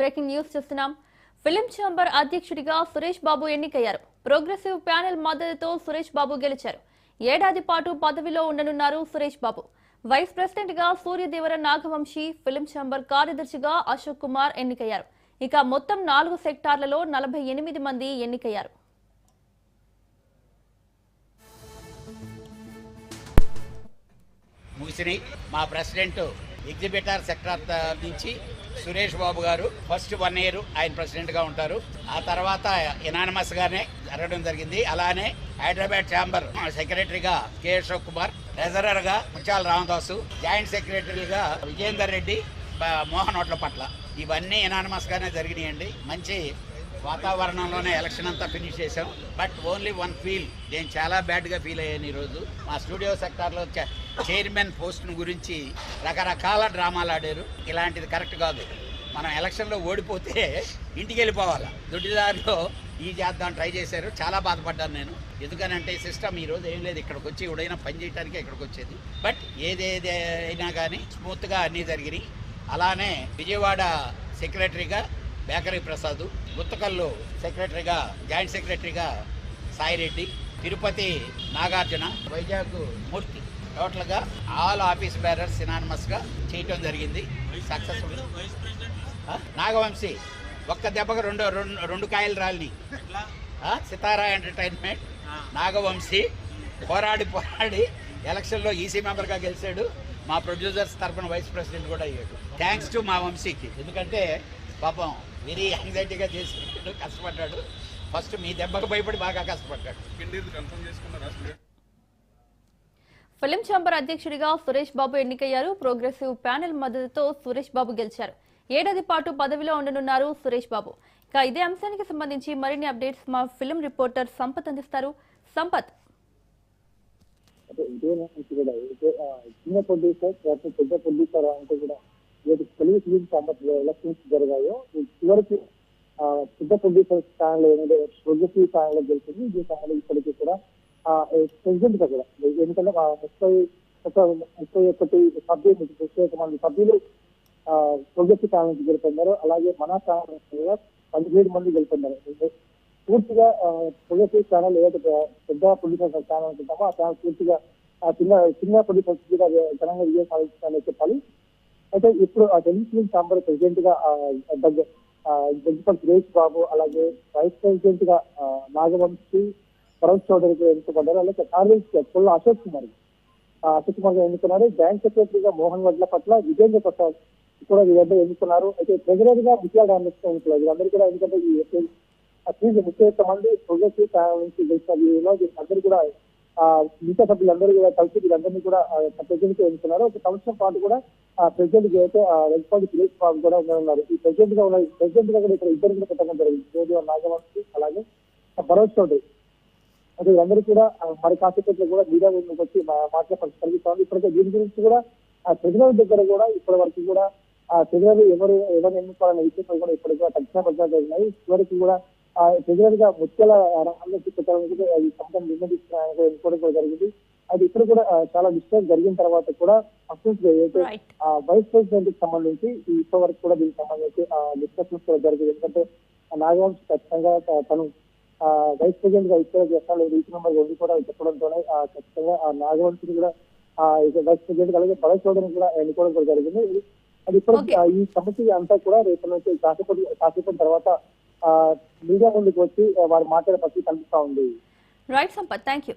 Breaking news చూస్తున్నాం. Film chamber అధ్యక్షుడిగా సురేష్ బాబు ఎన్నికయ్యారు. ప్రోగ్రెసివ్ ప్యానెల్ మద్దతుతో సురేష్ బాబు గెలిచారు. ఏడాది పాటు పదవిలో ఉండనున్నారు సురేష్ బాబు. వైస్ ప్రెసిడెంట్ గా సూర్యదేవర నాగవంశీ, ఫిలిం ఛాంబర్ కార్యదర్శిగా అశోక్ కుమార్ ఎన్నికయ్యారు. ఇక మొత్తం 4 సెక్టార్లలో 48 మంది ఎన్నికయ్యారు. ముగిసినాయి. మా ప్రెసిడెంట్ ఎగ్జిబిటర్ సెక్టార్ నుంచి సురేష్ బాబు గారు ఫస్ట్ 1 ఇయర్ ఆయన ప్రెసిడెంట్ గా ఉంటారు. ఆ తర్వాత ఎనానిమస్ గానే జరగడం జరిగింది. అలానే హైదరాబాద్ ఛాంబర్ సెక్రటరీగా కె అశోక్ కుమార్, ట్రెజరర్ గా ముత్యాల రామదాసు, జాయింట్ సెక్రటరీగా విజయేందర్ రెడ్డి, మోహన్ ఓట్ల పట్ల ఇవన్నీ ఎనానిమస్ గానే జరిగినాయండి. మంచి వాతావరణంలోనే ఎలక్షన్ అంతా ఫినిష్ చేసాం. బట్ ఓన్లీ వన్ ఫీల్, నేను చాలా బ్యాడ్గా ఫీల్ అయ్యాను ఈరోజు. మా స్టూడియో సెక్టార్లో చైర్మన్ పోస్ట్ను గురించి రకరకాల డ్రామాలు ఆడారు. ఇలాంటిది కరెక్ట్ కాదు. మనం ఎలక్షన్లో ఓడిపోతే ఇంటికి వెళ్ళిపోవాలి. దొడ్డిదారిలో ఈ చేద్దాం ట్రై చేశారు. చాలా బాధపడ్డాను నేను. ఎందుకనంటే సిస్టమ్ ఈరోజు ఏం లేదు. ఇక్కడికి వచ్చి ఎవడైనా పని చేయడానికే ఇక్కడికి వచ్చేది. బట్ ఏదేది అయినా కానీ స్మూత్గా అన్నీ జరిగినాయి. అలానే విజయవాడ సెక్రటరీగా బేకరీ ప్రసాద్, గుత్తకల్లు సెక్రటరీగా జాయింట్ సెక్రటరీగా సాయిరెడ్డి, తిరుపతి నాగార్జున, వైజాగ్ మూర్తి, టోటల్గా ఆల్ ఆఫీస్ బేరర్స్ సినానిమస్గా చేయటం జరిగింది. సక్సెస్ఫుల్. నాగవంశీ ఒక్క దెబ్బకు రెండు కాయలు రాలిని. సితారా ఎంటర్టైన్మెంట్ నాగవంశీ పోరాడి ఎలక్షన్లో ఈసీ మెంబర్గా గెలిచాడు. మా ప్రొడ్యూసర్స్ తరఫున వైస్ ప్రెసిడెంట్ కూడా అయ్యాడు. థ్యాంక్స్ టు మా వంశీకి. ఎందుకంటే పాపం వెరీ యాంగ్జైటీగా చేసి కష్టపడ్డాడు. ఫస్ట్ మీ దెబ్బకు భయపడి బాగా కష్టపడ్డాడు. ఫిలిం ఛాంబర్ అధ్యక్షుడిగా సురేష్ బాబు ఎన్నికయ్యారు. ప్రోగ్రెసివ్ ప్యానెల్ మద్దతుతో సురేష్ బాబు గెలిచారు. ఏడాది పాటు పదవిలో ఉండనున్నారు సురేష్ బాబు. ఇక ఇదే అంశానికి సంబంధించి మరిన్ని అప్డేట్స్ మా ఫిలిం రిపోర్టర్ సంపత్ అందిస్తారు. సంపత్, చిన్న ప్రొడ్యూసర్ పెద్ద ప్రొడ్యూసర్ అంటే కూడా తెలుగు ఫిలిం ఛాంబర్ ఎలక్షన్స్ జరిగాయో చివరికి పెద్ద ప్రొడ్యూసర్ స్థానంలో ఏమైతే ప్రోగ్రెసివ్ స్థానంలో గెలిచింది. ఈ స్థానంలో ఇప్పటికీ కూడా ప్రెసిడెంట్ గా కూడా ఎందుకంటే 31 మంది సభ్యులు ప్రోగ్రెసివ్ స్థానం నుంచి గెలుపొందారు. అలాగే మన స్థానం 17 మంది గెలుపొందారు. పూర్తిగా ప్రోగ్రెసివ్ స్థానాలు ఏదైతే పెద్ద ప్రొడ్యూసర్ స్థానం ఉంటుంటామో ఆ స్థానం పూర్తిగా చిన్న ప్రొడ్యూసర్ ఘనంగా విజయం సాధించాలని చెప్పాలి. అయితే ఇప్పుడు తెలుగు ఫిలిం ఛాంబర్ ప్రెసిడెంట్ గా జడ్జిపల్ సురేష్ బాబు, అలాగే వైస్ ప్రెసిడెంట్ గా నాగవంశీ, భరత్ చౌదరికి ఎన్నుకోబడ్డారు. అలాగే కార్యదర్శి పుల్ల అశోక్ కుమార్ గా ఎన్నుకున్నారు. జాయింట్ సెక్రటరీగా మోహన్ వడ్ల పట్ల విజేంద్ర ప్రసాద్ కూడా వీళ్ళందరూ ఎన్నుకున్నారు. అయితే ట్రెజరర్ గా ముత్యాల రామకృష్ణ ఎన్నుకున్నారు. వీళ్ళందరూ కూడా ఎందుకంటే ఈ 31 మంది ప్రోగ్రెసివ్ స్థానం నుంచి గెలిచిన వీళ్ళందరూ కూడా మిగతా సభ్యులందరూ కూడా కలిసి వీళ్ళందరినీ కూడా ప్రెసిడెంట్ గా ఎన్నుకున్నారు. ఒక సంవత్సరం పాటు కూడా ప్రెసిడెంట్ అయితే రెడ్డిపాటి సురేష్ బాబు కూడా ఉన్నారు. ఈ ప్రెసిడెంట్ గా కూడా ఇక్కడ ఇద్దరు కూడా పెట్టడం జరిగింది. జోడియో నాగవంశీ, అలాగే భరత్ చౌదరి. అయితే వీళ్ళందరూ కూడా మరి కాసేపట్లో కూడా మీడియా ముందుకు వచ్చి మాట్లాడే కలిగిస్తోంది. ఇప్పటికే దీని గురించి కూడా ట్రెజరర్ దగ్గర కూడా ఇప్పటి వరకు కూడా ట్రెజరర్ ఎవరు ఎన్నుకోవాలనే విషయంలో కూడా ఇప్పటికి కూడా తక్షణ ప్రచారం జరిగినాయి. చివరికి కూడా ట్రెజరర్ గా ముత్యాల రామకృష్ణ పెట్టడానికి అది సంస్థ నిర్ణయిస్తున్నాయని ఎన్నుకోవడం కూడా జరిగింది. అది ఇక్కడ కూడా చాలా డిస్టర్బ్ జరిగిన తర్వాత కూడా ఏదైతే వైస్ ప్రెసిడెంట్ కి సంబంధించి ఇప్పటి వరకు కూడా దీనికి సంబంధించి డిస్కషన్స్ కూడా జరిగింది. ఎందుకంటే నాగవంశి ఖచ్చితంగా తను వైస్ ప్రెసిడెంట్ గా ఇక్కడ చేస్తాను రీచ్ నెంబర్ 2 కూడా చెప్పడంతోనే ఖచ్చితంగా నాగవంశిని కూడా వైస్ ప్రెసిడెంట్ అలాగే భరత్ చౌదరిని కూడా ఎన్నుకోవడం కూడా జరిగింది. అది ఇప్పుడు ఈ సమస్య అంతా కూడా రేపు నుంచి కాసేపటి తర్వాత మీడియా ముందుకు వచ్చి వారు మాట్లాడే పరిస్థితి కనిపిస్తా ఉంది. Right Sampath, thank you.